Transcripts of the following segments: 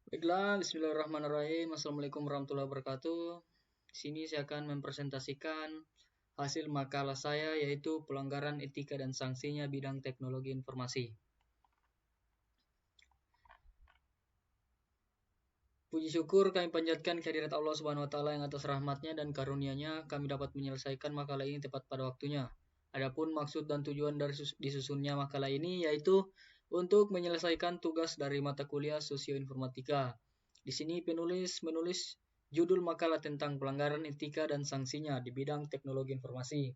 Baiklah, bismillahirrahmanirrahim. Assalamualaikum warahmatullahi wabarakatuh. Di sini saya akan mempresentasikan hasil makalah saya, yaitu pelanggaran etika dan sanksinya bidang teknologi informasi. Puji syukur kami panjatkan kehadirat Allah Subhanahu wa taala yang atas rahmatnya dan karunia-Nya kami dapat menyelesaikan makalah ini tepat pada waktunya. Adapun maksud dan tujuan dari disusunnya makalah ini yaitu untuk menyelesaikan tugas dari mata kuliah Sosioinformatika. Di sini penulis menulis judul makalah tentang pelanggaran etika dan sanksinya di bidang teknologi informasi.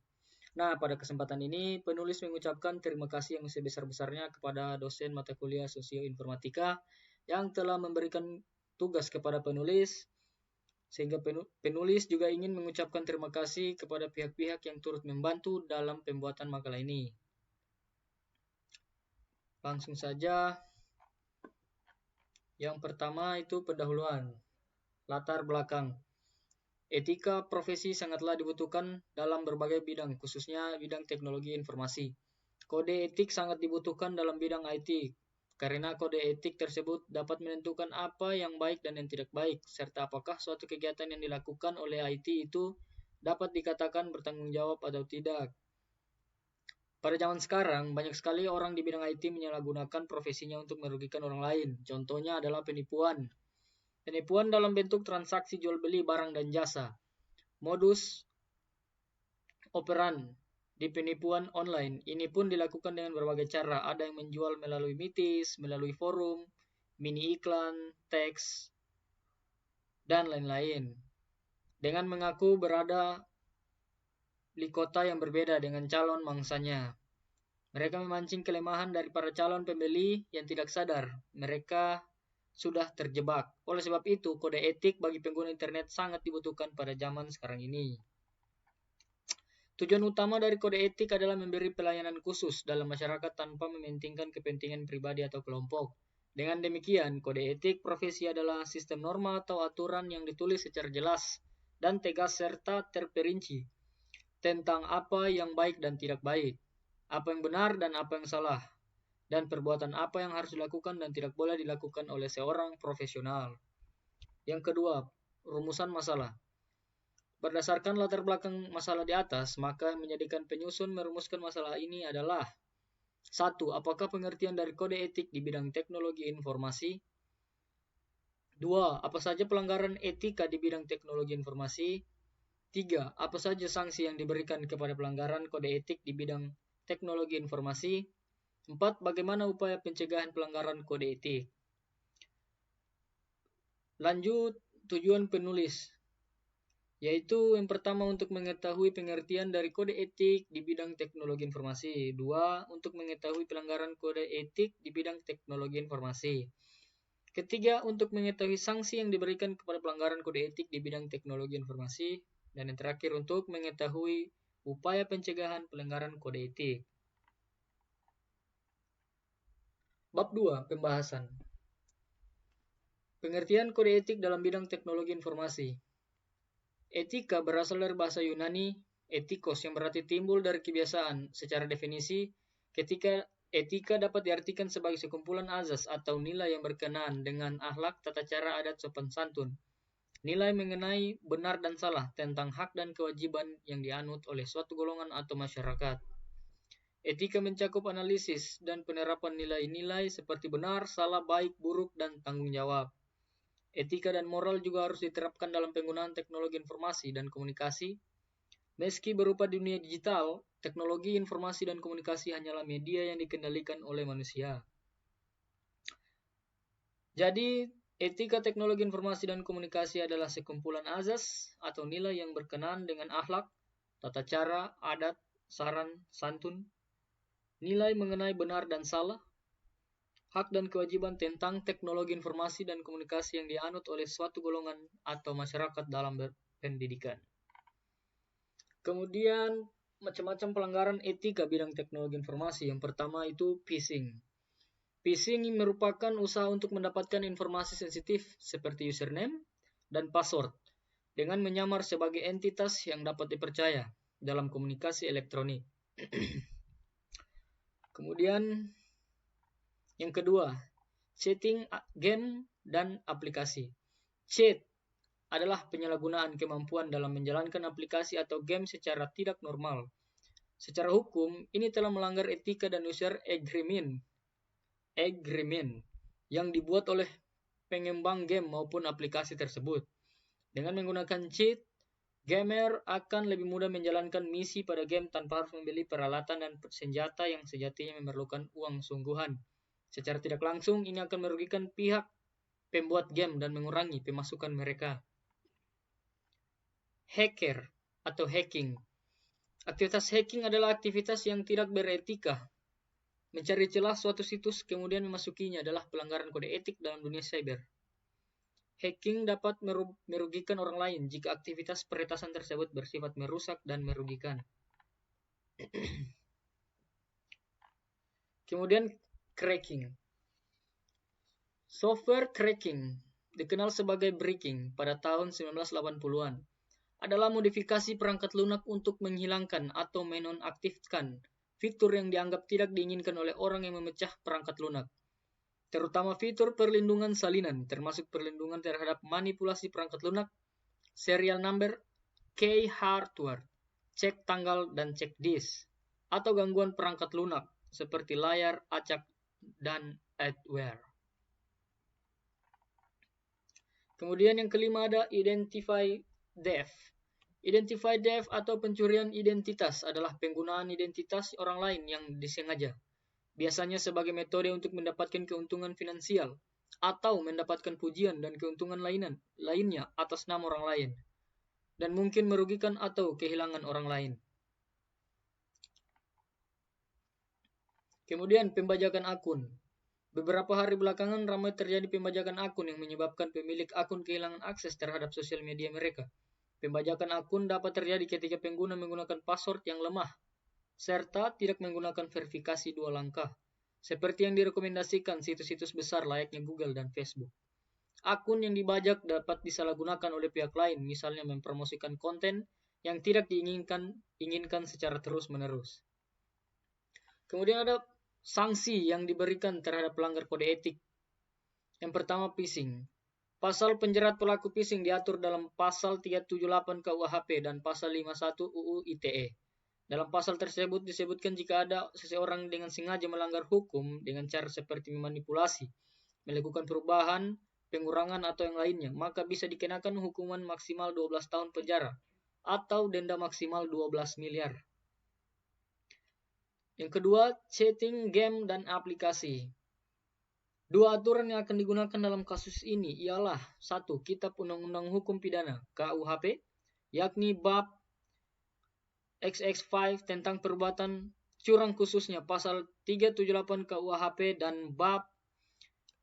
Nah, pada kesempatan ini penulis mengucapkan terima kasih yang sebesar-besarnya kepada dosen mata kuliah Sosioinformatika yang telah memberikan tugas kepada penulis, sehingga penulis juga ingin mengucapkan terima kasih kepada pihak-pihak yang turut membantu dalam pembuatan makalah ini. Langsung saja, yang pertama itu pendahuluan, latar belakang. Etika profesi sangatlah dibutuhkan dalam berbagai bidang, khususnya bidang teknologi informasi. Kode etik sangat dibutuhkan dalam bidang IT, karena kode etik tersebut dapat menentukan apa yang baik dan yang tidak baik, serta apakah suatu kegiatan yang dilakukan oleh IT itu dapat dikatakan bertanggung jawab atau tidak. Pada zaman sekarang, banyak sekali orang di bidang IT menyalahgunakan profesinya untuk merugikan orang lain. Contohnya adalah penipuan. Penipuan dalam bentuk transaksi jual beli barang dan jasa. Modus operan di penipuan online ini pun dilakukan dengan berbagai cara. Ada yang menjual melalui mitis, melalui forum, mini iklan, teks, dan lain-lain. Dengan mengaku berada di kota yang berbeda dengan calon mangsanya. Mereka memancing kelemahan dari para calon pembeli yang tidak sadar. Mereka sudah terjebak. Oleh sebab itu, kode etik bagi pengguna internet sangat dibutuhkan pada zaman sekarang ini. Tujuan utama dari kode etik adalah memberi pelayanan khusus dalam masyarakat tanpa mementingkan kepentingan pribadi atau kelompok. Dengan demikian, kode etik profesi adalah sistem norma atau aturan yang ditulis secara jelas dan tegas serta terperinci tentang apa yang baik dan tidak baik, apa yang benar dan apa yang salah, dan perbuatan apa yang harus dilakukan dan tidak boleh dilakukan oleh seorang profesional. Yang kedua, rumusan masalah. Berdasarkan latar belakang masalah di atas, maka menjadikan penyusun merumuskan masalah ini adalah 1. Apakah pengertian dari kode etik di bidang teknologi informasi? 2. Apa saja pelanggaran etika di bidang teknologi informasi? 3. Apa saja sanksi yang diberikan kepada pelanggaran kode etik di bidang teknologi informasi? 4. Bagaimana upaya pencegahan pelanggaran kode etik? Lanjut, tujuan penulis, yaitu yang pertama untuk mengetahui pengertian dari kode etik di bidang teknologi informasi. 2. Untuk mengetahui pelanggaran kode etik di bidang teknologi informasi. Ketiga, untuk mengetahui sanksi yang diberikan kepada pelanggaran kode etik di bidang teknologi informasi. Dan yang terakhir, untuk mengetahui upaya pencegahan pelanggaran kode etik. Bab 2, pembahasan. Pengertian kode etik dalam bidang teknologi informasi. Etika berasal dari bahasa Yunani etikos yang berarti timbul dari kebiasaan. Secara definisi, etika dapat diartikan sebagai sekumpulan azas atau nilai yang berkenaan dengan akhlak, tata cara, adat, sopan santun. Nilai mengenai benar dan salah tentang hak dan kewajiban yang dianut oleh suatu golongan atau masyarakat. Etika mencakup analisis dan penerapan nilai-nilai seperti benar, salah, baik, buruk, dan tanggung jawab. Etika dan moral juga harus diterapkan dalam penggunaan teknologi informasi dan komunikasi. Meski berupa dunia digital, teknologi informasi dan komunikasi hanyalah media yang dikendalikan oleh manusia. Jadi, etika teknologi informasi dan komunikasi adalah sekumpulan azas atau nilai yang berkenaan dengan akhlak, tata cara, adat, saran, santun, nilai mengenai benar dan salah, hak dan kewajiban tentang teknologi informasi dan komunikasi yang dianut oleh suatu golongan atau masyarakat dalam pendidikan. Kemudian, macam-macam pelanggaran etika bidang teknologi informasi. Yang pertama itu phishing. Phishing merupakan usaha untuk mendapatkan informasi sensitif seperti username dan password dengan menyamar sebagai entitas yang dapat dipercaya dalam komunikasi elektronik. Kemudian, yang kedua, setting game dan aplikasi. Cheat adalah penyalahgunaan kemampuan dalam menjalankan aplikasi atau game secara tidak normal. Secara hukum, ini telah melanggar etika dan user agreement yang dibuat oleh pengembang game maupun aplikasi tersebut. Dengan menggunakan cheat, gamer akan lebih mudah menjalankan misi pada game tanpa harus membeli peralatan dan senjata yang sejatinya memerlukan uang sungguhan. Secara tidak langsung, ini akan merugikan pihak pembuat game dan mengurangi pemasukan mereka. Hacker atau hacking. Aktivitas hacking adalah aktivitas yang tidak beretika. Mencari celah suatu situs kemudian memasukinya adalah pelanggaran kode etik dalam dunia cyber. Hacking dapat merugikan orang lain jika aktivitas peretasan tersebut bersifat merusak dan merugikan. Kemudian cracking. Software cracking, dikenal sebagai breaking pada tahun 1980-an, adalah modifikasi perangkat lunak untuk menghilangkan atau menonaktifkan fitur yang dianggap tidak diinginkan oleh orang yang memecah perangkat lunak. Terutama fitur perlindungan salinan, termasuk perlindungan terhadap manipulasi perangkat lunak, serial number, key hardware, cek tanggal dan cek disk, atau gangguan perangkat lunak seperti layar, acak, dan adware. Kemudian yang kelima ada identify theft. Identify theft atau pencurian identitas adalah penggunaan identitas orang lain yang disengaja. Biasanya sebagai metode untuk mendapatkan keuntungan finansial atau mendapatkan pujian dan keuntungan lainnya atas nama orang lain, dan mungkin merugikan atau kehilangan orang lain. Kemudian pembajakan akun. Beberapa hari belakangan ramai terjadi pembajakan akun yang menyebabkan pemilik akun kehilangan akses terhadap sosial media mereka. Pembajakan akun dapat terjadi ketika pengguna menggunakan password yang lemah serta tidak menggunakan verifikasi 2 langkah, seperti yang direkomendasikan situs-situs besar layaknya Google dan Facebook. Akun yang dibajak dapat disalahgunakan oleh pihak lain, misalnya mempromosikan konten yang tidak diinginkan secara terus-menerus. Kemudian ada sanksi yang diberikan terhadap pelanggar kode etik. Yang pertama, phishing. Pasal penjerat pelaku phishing diatur dalam pasal 378 KUHP dan pasal 51 UU ITE. Dalam pasal tersebut disebutkan jika ada seseorang dengan sengaja melanggar hukum dengan cara seperti memanipulasi, melakukan perubahan, pengurangan atau yang lainnya, maka bisa dikenakan hukuman maksimal 12 tahun penjara atau denda maksimal 12 miliar. Yang kedua, chatting, game, dan aplikasi. 2 aturan yang akan digunakan dalam kasus ini ialah 1. Kitab Undang-Undang Hukum Pidana KUHP, yakni bab XX5 tentang perbuatan curang khususnya pasal 378 KUHP dan bab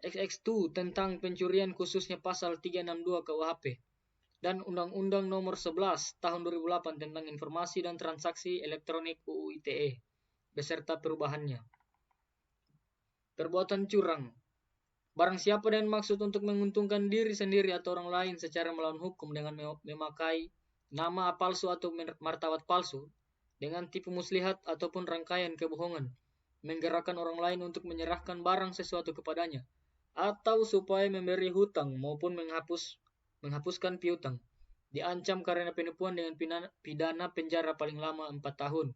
XX2 tentang pencurian khususnya pasal 362 KUHP dan Undang-Undang Nomor 11 Tahun 2008 tentang Informasi dan Transaksi Elektronik UU ITE beserta perubahannya. Perbuatan curang. Barang siapa dengan maksud untuk menguntungkan diri sendiri atau orang lain secara melawan hukum dengan memakai nama palsu atau martabat palsu, dengan tipu muslihat ataupun rangkaian kebohongan, menggerakkan orang lain untuk menyerahkan barang sesuatu kepadanya, atau supaya memberi hutang maupun menghapuskan piutang, diancam karena penipuan dengan pidana penjara paling lama 4 tahun.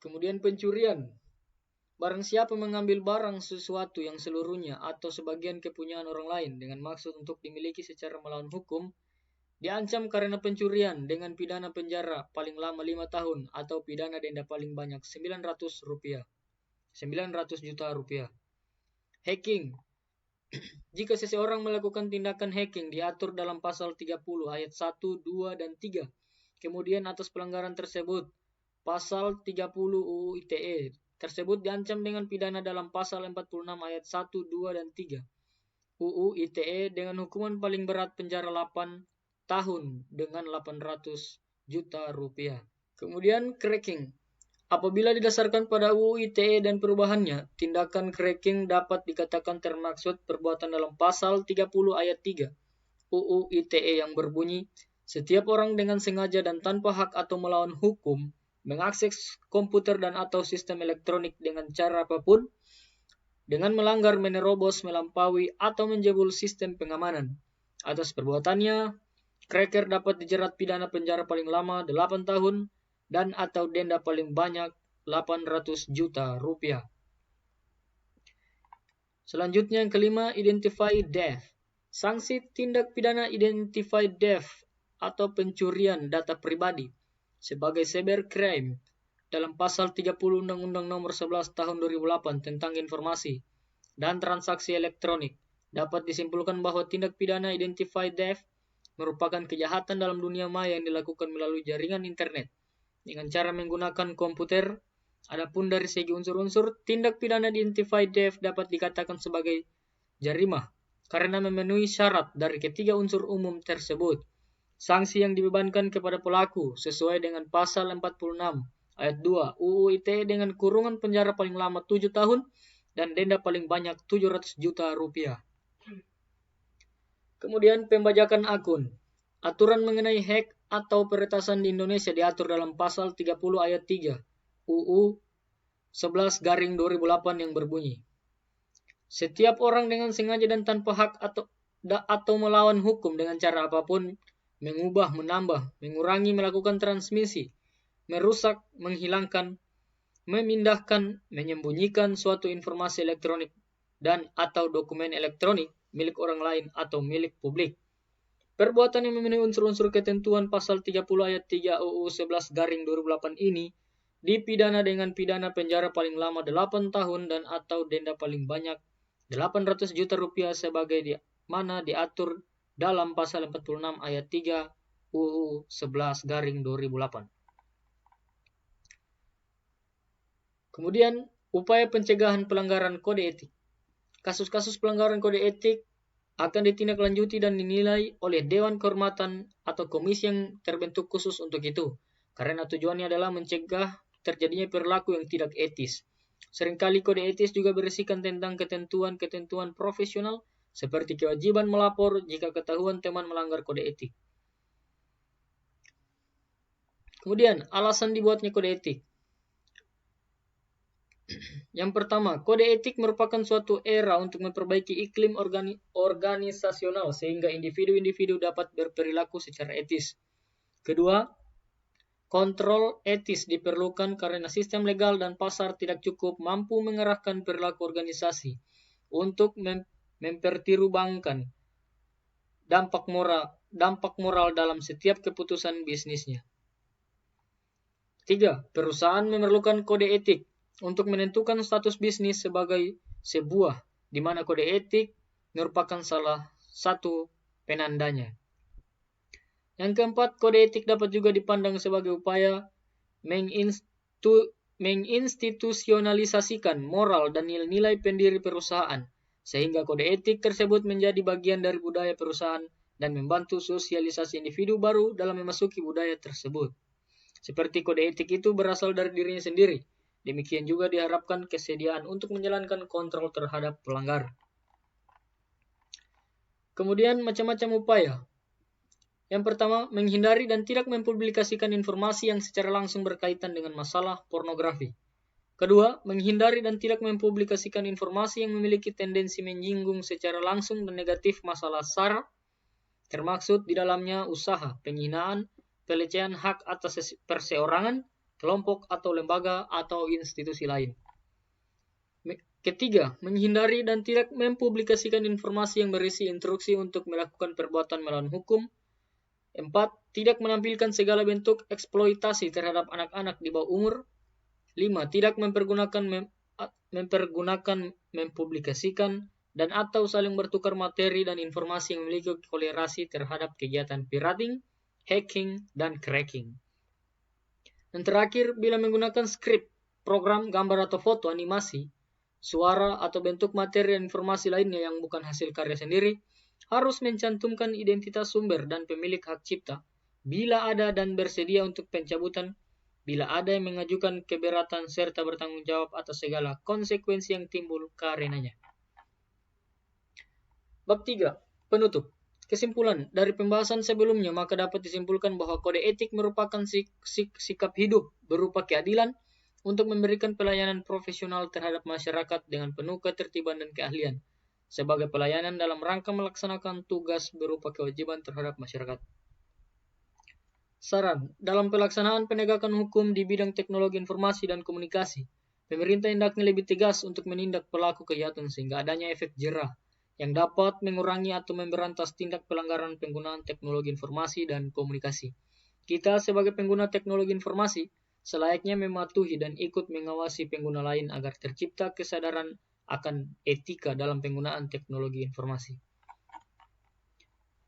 Kemudian pencurian. Barang siapa mengambil barang sesuatu yang seluruhnya atau sebagian kepunyaan orang lain dengan maksud untuk dimiliki secara melawan hukum, diancam karena pencurian dengan pidana penjara paling lama 5 tahun atau pidana denda paling banyak 900 juta rupiah. Hacking. Jika seseorang melakukan tindakan hacking diatur dalam pasal 30 ayat 1, 2, dan 3. Kemudian atas pelanggaran tersebut, pasal 30 UU ITE tersebut diancam dengan pidana dalam pasal 46 ayat 1, 2, dan 3 UU ITE dengan hukuman paling berat penjara 8 tahun dengan 800 juta rupiah. Kemudian cracking. Apabila didasarkan pada UU ITE dan perubahannya, tindakan cracking dapat dikatakan termaksud perbuatan dalam pasal 30 ayat 3 UU ITE yang berbunyi, setiap orang dengan sengaja dan tanpa hak atau melawan hukum mengakses komputer dan atau sistem elektronik dengan cara apapun, dengan melanggar, menerobos, melampaui, atau menjebol sistem pengamanan. Atas perbuatannya, Cracker dapat dijerat pidana penjara paling lama 8 tahun dan atau denda paling banyak 800 juta rupiah. Selanjutnya yang kelima, Identified Theft. Sanksi tindak pidana Identified Theft atau pencurian data pribadi sebagai cybercrime dalam pasal 30 Undang-Undang Nomor 11 Tahun 2008 tentang informasi dan transaksi elektronik. Dapat disimpulkan bahwa tindak pidana Identified Theft merupakan kejahatan dalam dunia maya yang dilakukan melalui jaringan internet dengan cara menggunakan komputer. Adapun dari segi unsur-unsur, tindak pidana Identified Theft dapat dikatakan sebagai jarimah karena memenuhi syarat dari ketiga unsur umum tersebut. Sanksi yang dibebankan kepada pelaku sesuai dengan pasal 46 ayat 2 UU ITE dengan kurungan penjara paling lama 7 tahun dan denda paling banyak 700 juta rupiah. Kemudian pembajakan akun. Aturan mengenai hack atau peretasan di Indonesia diatur dalam pasal 30 ayat 3 UU 11/2008 yang berbunyi, setiap orang dengan sengaja dan tanpa hak atau melawan hukum dengan cara apapun, mengubah, menambah, mengurangi, melakukan transmisi, merusak, menghilangkan, memindahkan, menyembunyikan suatu informasi elektronik dan atau dokumen elektronik milik orang lain atau milik publik. Perbuatan yang memenuhi unsur-unsur ketentuan pasal 30 ayat 3 UU 11/2008 ini dipidana dengan pidana penjara paling lama 8 tahun dan atau denda paling banyak 800 juta rupiah sebagai mana diatur dalam pasal 46 ayat 3 UU 11/2008. Kemudian, upaya pencegahan pelanggaran kode etik. Kasus-kasus pelanggaran kode etik akan ditindaklanjuti dan dinilai oleh Dewan Kehormatan atau komisi yang terbentuk khusus untuk itu, karena tujuannya adalah mencegah terjadinya perilaku yang tidak etis. Seringkali kode etis juga berisikan tentang ketentuan-ketentuan profesional seperti kewajiban melapor jika ketahuan teman melanggar kode etik. Kemudian, alasan dibuatnya kode etik. Yang pertama, kode etik merupakan suatu era untuk memperbaiki iklim organisasional sehingga individu-individu dapat berperilaku secara etis. Kedua, kontrol etis diperlukan karena sistem legal dan pasar tidak cukup mampu mengarahkan perilaku organisasi untuk mempertimbangkan dampak moral dalam setiap keputusan bisnisnya. 3. Perusahaan memerlukan kode etik untuk menentukan status bisnis sebagai sebuah, di mana kode etik merupakan salah satu penandanya. Yang keempat, kode etik dapat juga dipandang sebagai upaya menginstitusionalisasikan moral dan nilai-nilai pendiri perusahaan, sehingga kode etik tersebut menjadi bagian dari budaya perusahaan dan membantu sosialisasi individu baru dalam memasuki budaya tersebut. Seperti kode etik itu berasal dari dirinya sendiri, demikian juga diharapkan kesediaan untuk menjalankan kontrol terhadap pelanggar. Kemudian macam-macam upaya. Yang pertama, menghindari dan tidak mempublikasikan informasi yang secara langsung berkaitan dengan masalah pornografi. Kedua, menghindari dan tidak mempublikasikan informasi yang memiliki tendensi menyinggung secara langsung dan negatif masalah SARA, termaksud di dalamnya usaha, penghinaan, pelecehan hak atas perseorangan, kelompok atau lembaga atau institusi lain. Ketiga, menghindari dan tidak mempublikasikan informasi yang berisi instruksi untuk melakukan perbuatan melawan hukum. 4. Tidak menampilkan segala bentuk eksploitasi terhadap anak-anak di bawah umur. 5. Tidak mempublikasikan dan atau saling bertukar materi dan informasi yang memiliki kolerasi terhadap kegiatan pirating, hacking, dan cracking. Dan terakhir, bila menggunakan skrip, program, gambar atau foto, animasi, suara, atau bentuk materi dan informasi lainnya yang bukan hasil karya sendiri, harus mencantumkan identitas sumber dan pemilik hak cipta, bila ada dan bersedia untuk pencabutan, bila ada yang mengajukan keberatan serta bertanggung jawab atas segala konsekuensi yang timbul karenanya. Bab 3. Penutup. Kesimpulan, dari pembahasan sebelumnya maka dapat disimpulkan bahwa kode etik merupakan sikap hidup berupa keadilan, untuk memberikan pelayanan profesional terhadap masyarakat dengan penuh ketertiban dan keahlian, sebagai pelayanan dalam rangka melaksanakan tugas berupa kewajiban terhadap masyarakat. Saran, dalam pelaksanaan penegakan hukum di bidang teknologi informasi dan komunikasi, pemerintah hendaknya lebih tegas untuk menindak pelaku kejahatan sehingga adanya efek jerah yang dapat mengurangi atau memberantas tindak pelanggaran penggunaan teknologi informasi dan komunikasi. Kita sebagai pengguna teknologi informasi selayaknya mematuhi dan ikut mengawasi pengguna lain agar tercipta kesadaran akan etika dalam penggunaan teknologi informasi.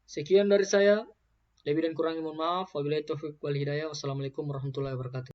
Sekian dari saya. Lebih dan kurangnya mohon maaf. Wabillahi taufiq wal hidayah. Wassalamualaikum warahmatullahi wabarakatuh.